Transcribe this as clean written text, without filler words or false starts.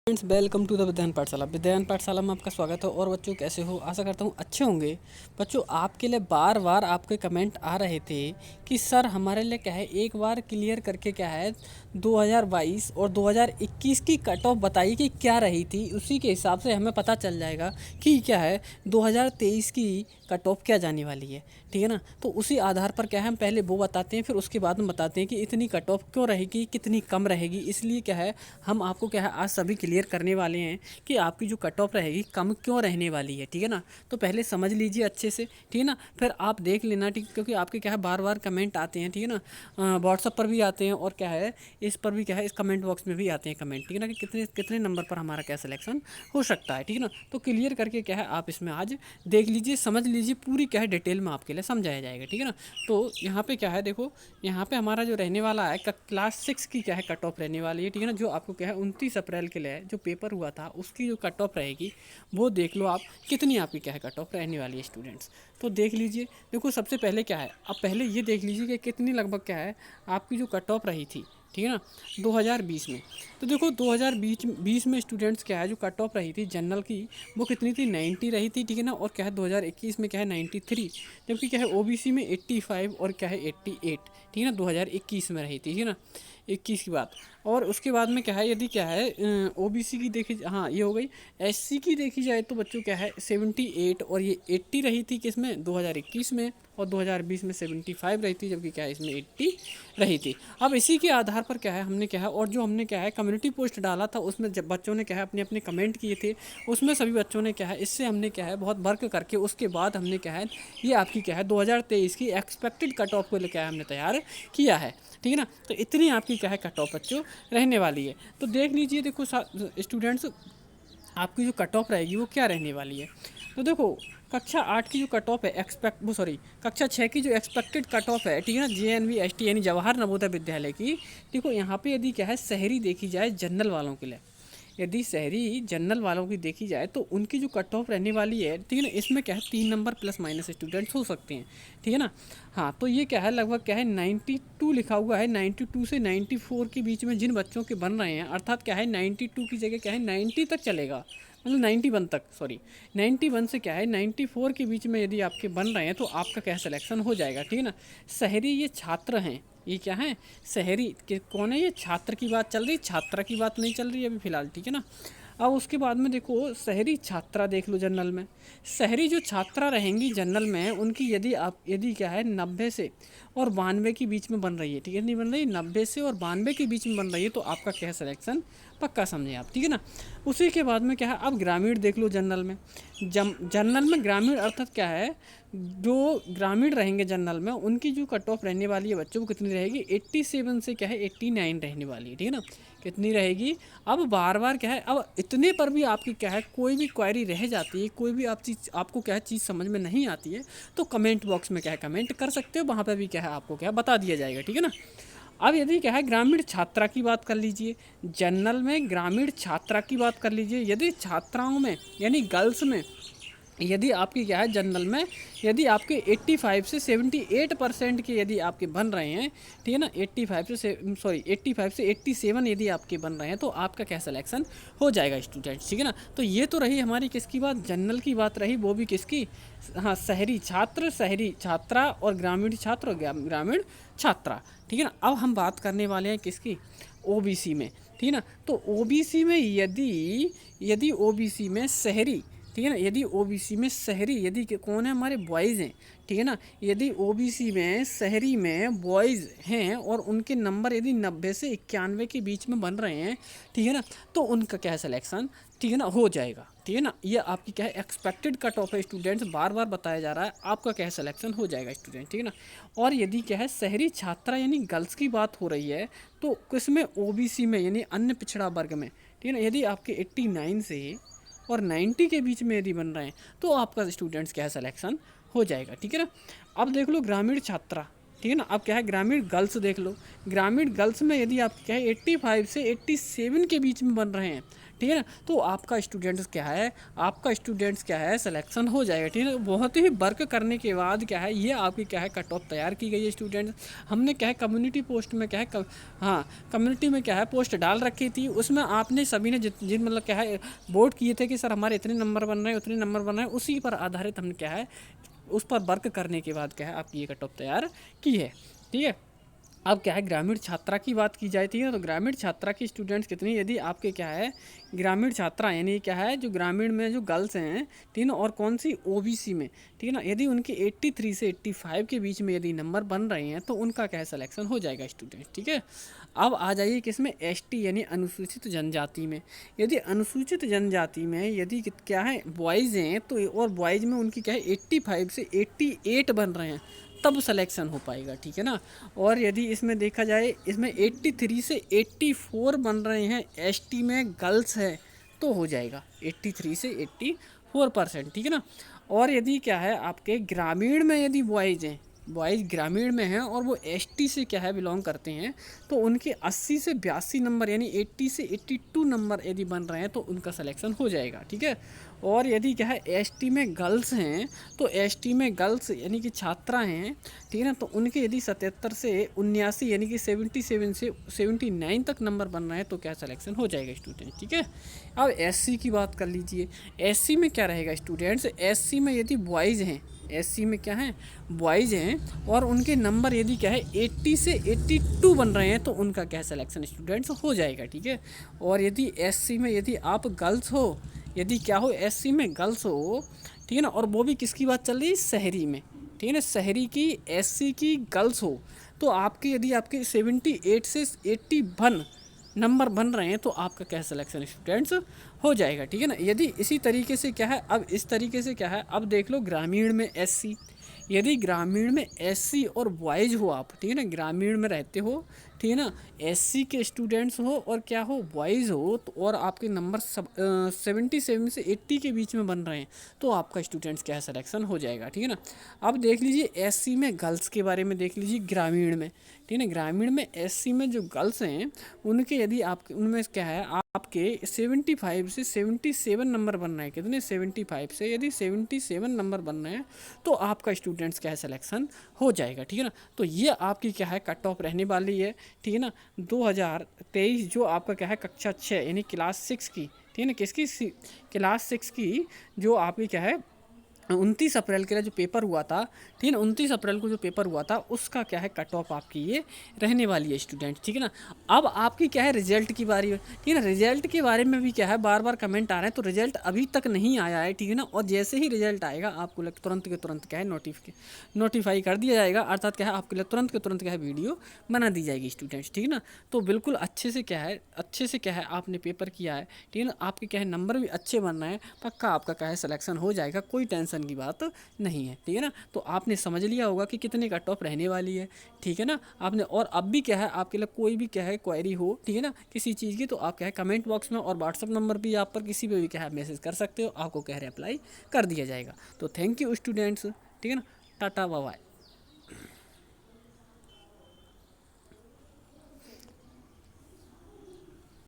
Friends, welcome to the विद्यान पाठशाला। विद्यान पाठशाला में आपका स्वागत है। और बच्चों, कैसे हो? आशा करता हूँ अच्छे होंगे। बच्चों, आपके लिए बार बार आपके कमेंट आ रहे थे कि सर हमारे लिए क्या है, एक बार क्लियर करके क्या है 2022 और 2021 की कट ऑफ बताइए कि क्या रही थी। उसी के हिसाब से हमें पता चल जाएगा कि क्या है 2023 की कट ऑफ क्या जाने वाली है। ठीक है ना? तो उसी आधार पर क्या है, हम पहले वो बताते हैं, फिर उसके बाद में बताते हैं कि इतनी कट ऑफ क्यों रहेगी, कितनी कम रहेगी। इसलिए क्या है, हम आपको क्या है आज सभी क्लियर करने वाले हैं कि आपकी जो कट ऑफ रहेगी कम क्यों रहने वाली है। ठीक है ना? तो पहले समझ लीजिए अच्छे से। ठीक है ना? फिर आप देख लेना। ठीक, क्योंकि आपके क्या है बार बार कमेंट आते हैं। ठीक है ना? व्हाट्सअप पर भी आते हैं और क्या है इस पर भी क्या है, इस कमेंट बॉक्स में भी आते हैं कमेंट। ठीक है ना? कि कितने कितने नंबर पर हमारा क्या सिलेक्शन हो सकता है। ठीक है ना? तो क्लियर करके क्या है आप इसमें आज देख लीजिए, समझ लीजिए, पूरी क्या है डिटेल में आपके लिए समझाया जाएगा। ठीक है ना? तो यहाँ पे क्या है, देखो यहाँ पे हमारा जो रहने वाला है क्लास 6 की क्या है कट ऑफ रहने वाली है। ठीक है ना? जो आपको क्या है 29 अप्रैल के लिए जो पेपर हुआ था उसकी जो कट ऑफ रहेगी वो देख लो आप, कितनी आपकी क्या है कट ऑफ रहने वाली है स्टूडेंट्स। तो देख लीजिए। देखो सबसे पहले क्या है, अब पहले ये देख लीजिए कि कितनी लगभग क्या है आपकी जो कट ऑफ रही थी। ठीक है ना? 2020 में। तो देखो 2020 में स्टूडेंट्स क्या है जो कट ऑफ रही थी जनरल की, वो कितनी थी, 90 रही थी। ठीक है ना? और क्या है 2021 में क्या है 93, जबकि क्या है ओबीसी में 85 और क्या है 88। ठीक है ना? 2021 में रही थी। ठीक है ना? 21 की बात। और उसके बाद में क्या है, यदि क्या है ओबीसी की देखी, हाँ ये हो गई। एससी की देखी जाए तो बच्चों क्या है 78 और ये 80 रही थी किसमें 2021 में, और 2020 में 75 रही थी, जबकि क्या है इसमें 80 रही थी। अब इसी के आधार पर क्या है हमने क्या है, और जो हमने क्या है कम्युनिटी पोस्ट डाला था उसमें जब बच्चों ने क्या है अपने अपने कमेंट किए थे, उसमें सभी बच्चों ने क्या है इससे हमने क्या है बहुत वर्क करके उसके बाद हमने क्या है ये आपकी क्या है 2023 की एक्सपेक्टेड कट ऑफ को लेकर क्या है हमने तैयार किया है। ठीक है ना? तो इतनी आपकी क्या है कट ऑफ बच्चों रहने वाली है। तो देख लीजिए, देखो स्टूडेंट्स, आपकी जो कट ऑफ रहेगी वो क्या रहने वाली है। तो देखो कक्षा 8 की जो कट ऑफ है कक्षा 6 की जो एक्सपेक्टेड कट ऑफ है, ठीक है ना, JNVST यानी जवाहर नवोदय विद्यालय की। देखो यहाँ पे यदि क्या है शहरी देखी जाए जनरल वालों के लिए, यदि शहरी जनरल वालों की देखी जाए तो उनकी जो कट ऑफ रहने वाली है, ठीक है ना, इसमें क्या है 3 नंबर प्लस माइनस स्टूडेंट्स हो सकते हैं। ठीक है ना? हाँ, तो ये क्या है लगभग क्या है 92 लिखा हुआ है, 92 से 94 के बीच में जिन बच्चों के बन रहे हैं, अर्थात क्या है 92 की जगह क्या है 90 तक चलेगा, मतलब 91 तक, सॉरी 91 से क्या है 94 के बीच में यदि आपके बन रहे हैं तो आपका क्या सिलेक्शन हो जाएगा। ठीक है ना? शहरी ये छात्र हैं, ये क्या है शहरी के कौन है, ये छात्र की बात चल रही, छात्रा की बात नहीं चल रही है अभी फ़िलहाल। ठीक है ना? अब उसके बाद में देखो शहरी छात्रा देख लो जनरल में। शहरी जो छात्रा रहेंगी जनरल में उनकी यदि क्या है 90 से और 92 के बीच में बन रही है, ठीक है, नहीं बन रही 90 से और 92 के बीच में बन रही है, तो आपका क्या है सिलेक्शन पक्का समझे आप। ठीक है ना? उसी के बाद में क्या है, अब ग्रामीण देख लो जनरल में। जनरल में ग्रामीण अर्थात क्या है, जो ग्रामीण रहेंगे जनरल में उनकी जो कट ऑफ रहने वाली है बच्चों को कितनी रहेगी, 87 से क्या है 89 रहने वाली है। ठीक है ना? कितनी रहेगी। अब बार बार क्या है, अब इतने पर भी आपकी क्या है कोई भी क्वेरी रह जाती है, कोई भी आपको क्या है चीज़ समझ में नहीं आती है, तो कमेंट बॉक्स में क्या है कमेंट कर सकते हो, वहाँ पर भी क्या है आपको क्या है बता दिया जाएगा। ठीक है ना? अब यदि क्या है ग्रामीण छात्रा की बात कर लीजिए, जनरल में ग्रामीण छात्रा की बात कर लीजिए, यदि छात्राओं में यानी गर्ल्स में यदि आपकी क्या है जनरल में यदि आपके 85 से 78% के यदि आपके बन रहे हैं, ठीक है ना, 85 से 87 यदि आपके बन रहे हैं तो आपका क्या सिलेक्शन हो जाएगा स्टूडेंट्स। ठीक है ना? तो ये तो रही हमारी किसकी बात, जनरल की बात रही, वो भी किसकी, हाँ शहरी छात्र, शहरी छात्रा और ग्रामीण छात्र और ग्रामीण छात्रा। ठीक है ना? अब हम बात करने वाले हैं किसकी, ओबीसी में। ठीक है ना? तो ओबीसी में यदि ओबीसी में शहरी, ठीक है ना, यदि ओबीसी में शहरी यदि कौन है हमारे बॉयज़ हैं, ठीक है ना, यदि ओबीसी में शहरी में बॉयज़ हैं और उनके नंबर यदि 90 से 91 के बीच में बन रहे हैं, ठीक है ना, तो उनका क्या है सिलेक्शन, ठीक है ना, हो जाएगा। ठीक है ना? ये आपकी क्या है एक्सपेक्टेड कट ऑफ है स्टूडेंट्स, बार बार बताया जा रहा है, आपका क्या है सिलेक्शन हो जाएगा स्टूडेंट। ठीक है ना? और यदि क्या है शहरी छात्रा यानी गर्ल्स की बात हो रही है, तो किसमें, ओबीसी में यानी अन्य पिछड़ा वर्ग में। ठीक है ना? यदि आपके 89 से और 90 के बीच में यदि बन रहे हैं तो आपका स्टूडेंट्स क्या है सिलेक्शन हो जाएगा। ठीक है ना? अब देख लो ग्रामीण छात्रा, ठीक है ना, अब क्या है ग्रामीण गर्ल्स देख लो। ग्रामीण गर्ल्स में यदि आप क्या है 85 से 87 के बीच में बन रहे हैं, ठीक है ना। तो आपका स्टूडेंट्स क्या है, आपका स्टूडेंट्स क्या है सिलेक्शन हो जाएगा, ठीक है। बहुत ही वर्क करने के बाद क्या है ये आपकी क्या है कट ऑफ तैयार की गई है स्टूडेंट्स। हमने क्या है कम्युनिटी पोस्ट में क्या है हाँ कम्युनिटी में क्या है पोस्ट डाल रखी थी, उसमें आपने सभी ने जिन मतलब क्या है वोट किए थे कि सर हमारे इतने नंबर बन रहे हैं उतने नंबर बन रहे हैं, उसी पर आधारित हमने क्या है उस पर वर्क करने के बाद क्या है आपकी ये कट ऑफ तैयार की है, ठीक है। अब क्या है ग्रामीण छात्रा की बात की जाती है तो ग्रामीण छात्रा की स्टूडेंट्स कितनी, यदि आपके क्या है ग्रामीण छात्रा यानी क्या है जो ग्रामीण में जो गर्ल्स हैं, ठीक है ना, और कौन सी ओबीसी में, ठीक है ना, यदि उनके 83 से 85 के बीच में यदि नंबर बन रहे हैं तो उनका क्या है सिलेक्शन हो जाएगा स्टूडेंट, ठीक है। अब आ जाइए किसमें, एसटी यानी अनुसूचित जनजाति में। यदि अनुसूचित जनजाति में यदि क्या है बॉयज़ हैं तो, और बॉयज़ में उनकी क्या है 85 से 88 बन रहे हैं तब सिलेक्शन हो पाएगा, ठीक है ना। और यदि इसमें देखा जाए इसमें 83 से 84 बन रहे हैं एसटी में गर्ल्स है तो हो जाएगा 83 से 84%, ठीक है ना। और यदि क्या है आपके ग्रामीण में यदि बॉयज़ हैं, बॉयज़ ग्रामीण में हैं और वो एसटी से क्या है बिलोंग करते हैं तो उनके 80 से 82 नंबर यानी 80 से 82 नंबर यदि बन रहे हैं तो उनका सिलेक्शन हो जाएगा, ठीक है। और यदि क्या है एसटी में गर्ल्स हैं तो एसटी में गर्ल्स यानी कि छात्रा हैं, ठीक है ना, तो उनके यदि 77 से 79 यानी कि 77 से 79 तक नंबर बन रहे हैं तो क्या सिलेक्शन हो जाएगा स्टूडेंट, ठीक है। अब एससी की बात कर लीजिए, एससी में क्या रहेगा स्टूडेंट्स, एससी में यदि बॉयज़ हैं, एससी में क्या है बॉयज़ हैं और उनके नंबर यदि क्या है 80 से 82 बन रहे हैं तो उनका क्या सिलेक्शन स्टूडेंट्स हो जाएगा, ठीक है। और यदि एससी में यदि आप गर्ल्स हो, यदि क्या हो एससी में गर्ल्स हो, ठीक है ना, और वो भी किसकी बात चल रही है शहरी में, ठीक है ना, शहरी की एससी की गर्ल्स हो तो आपके यदि आपके 78 से 81 नंबर बन रहे हैं तो आपका क्या सिलेक्शन स्टूडेंट्स हो जाएगा, ठीक है ना। यदि इसी तरीके से क्या है अब इस तरीके से क्या है अब देख लो ग्रामीण में एससी, यदि ग्रामीण में एससी और बॉयज़ हो आप, ठीक है ना, ग्रामीण में रहते हो, ठीक है ना, एससी के स्टूडेंट्स हो और क्या हो बॉयज़ हो तो और आपके नंबर 77 से 80 के बीच में बन रहे हैं तो आपका स्टूडेंट्स क्या है सिलेक्शन हो जाएगा, ठीक है ना। अब देख लीजिए एससी में गर्ल्स के बारे में देख लीजिए ग्रामीण में, ठीक है ना, ग्रामीण में एससी में जो गर्ल्स हैं उनके यदि आपके उनमें क्या है आपके 75 से 77 नंबर बन रहे हैं, कितने 75 से यदि 77 नंबर बन रहे हैं तो आपका स्टूडेंट्स क्या है सिलेक्शन हो जाएगा, ठीक है ना। तो ये आपकी क्या है कट ऑफ रहने वाली है, ठीक है ना, 2023 जो आपका क्या है कक्षा 6 यानी क्लास 6 की, ठीक है ना, किसकी क्लास 6 की जो आपकी क्या है 29 अप्रैल के लिए जो पेपर हुआ था, ठीक है ना, 29 अप्रैल को जो पेपर हुआ था उसका क्या है कट ऑफ आपकी ये रहने वाली है स्टूडेंट, ठीक है ना। अब आपकी क्या है रिजल्ट की बारी है, ठीक है ना, रिजल्ट के बारे में भी क्या है बार बार कमेंट आ रहे हैं तो रिजल्ट अभी तक नहीं आया है, ठीक है ना। और जैसे ही रिजल्ट आएगा आपको तुरंत के तुरंत क्या है नोटिफाई कर दिया जाएगा, अर्थात क्या है आपके लिए तुरंत के तुरंत क्या है वीडियो बना दी जाएगी स्टूडेंट्स, ठीक है ना। तो बिल्कुल अच्छे से क्या है आपने पेपर किया है, ठीक है ना, आपके क्या है नंबर भी अच्छे बन रहे हैं, पक्का आपका क्या है सिलेक्शन हो जाएगा, कोई टेंशन की बात नहीं है, ठीक है ना। तो आपने समझ लिया होगा कि कितने कट ऑफ रहने वाली है, ठीक है ना आपने। और अब भी क्या है आपके लिए कोई भी क्या है क्वेरी हो, ठीक है ना, किसी चीज़ की तो आप क्या है कमेंट बॉक्स में और व्हाट्सअप नंबर भी आप पर किसी पे भी क्या है मैसेज कर सकते हो, आपको क्या है रिप्लाई कर दिया जाएगा। तो थैंक यू स्टूडेंट्स, ठीक है ना, टाटा बाय बाय।